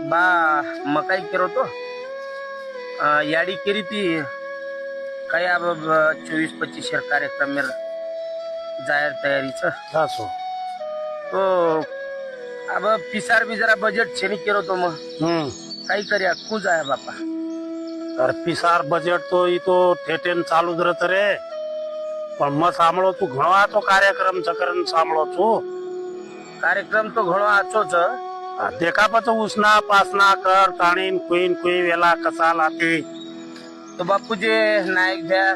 बा मकाई केरो तो याडी केरी ती काय अब 24-25 कार्यक्रम में जायर तयारीच असो तो अब पिसार भी जरा बजेट छेनी केरो तो मग काही कर्या कू जाया बापा तर पिसार बजेट तो ઈ તો ઠેઠેન ચાલુ જ રહે રે પણ મ સાંભળો તું ઘણો આ તો કાર્યક્રમ ચકરન સાંભળો છું कार्यक्रम तो घणो आचो छ देखा પછી ઉસના પાસના કર તાણીન કોઈ વેલા કસા લાતી तो बापू जे नायक भ्या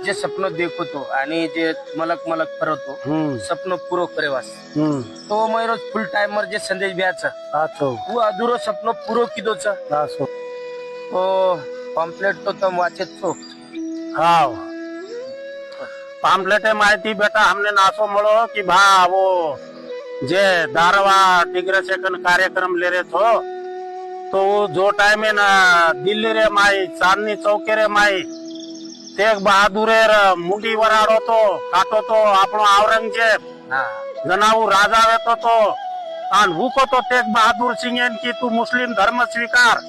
जे स्वप्न देखतो आणि जे मलक मलक करतो स्वप्न पुरो करेवास तो मैरो फुल टाइमर जे संदेश भ्याच आछो वो अधुरो स्वप्न पुरो किदो छ आछो तो पॉम्पलेट तो तुम वाचेत छो हाव पाम्पलेटे माहिती बेटा हमने नासो મળો कि भा वो जे दारवा टिगरे सेकंड कार्यक्रम ले रहे थो तो वो जो टाइम है ना दिल्ली रे माई चांदनी चौके रे माई तेग बहादुरे मुंडी वराड़ो तो काटो तो आपनो औरंगजेब जनाऊ राजा वेतो तो आन हुको तो तेग बहादुर सिंह की तू मुस्लिम धर्म स्वीकार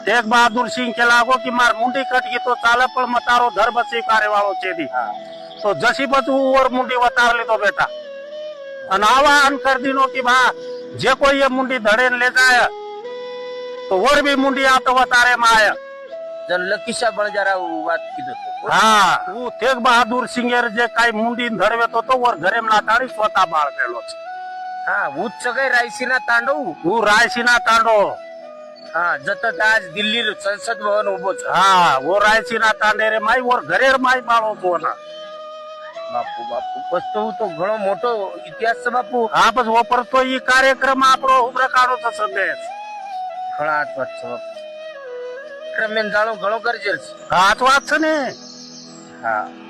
तेग बहादुर सिंह के लागो कि मार मुंडी कट गई तो चाले पण मतारो धर्म स्वीकारे वालो छेदी तो जसी बचू और मुंडी वतार ली तो बेटा अन आवा अन कर दिनो कि भा जे कोई ये मुंडी धड़े ले जाए तो और भी मुंडी आ तो वतारे में आया जन लकीशा बळजारा वात किदो तो हाँ वो तेग बहादुर सिंह जे काही मुंडी धड़वे तो वर घरे में लाताड़ी स्वतः बाळ गेलो छे हाँ उच्च काही रायसीना तांडव वो रायसीना तांडो हाँ जत आज दिल्ली संसद भवन उभो छ हाँ वो रायसीना तांडे रे माई और घरे माई बाळो तो ना बापू बापू बस तो घणो मोटो इतिहास छ बापू हाँ बस वो पर तो ये कार्यक्रम आपरो उभरा काढो तो संदेश घणा आत्मत छ बापू क्रमेन जाणो घणो गरजेल छ हाथ वाच ने हाँ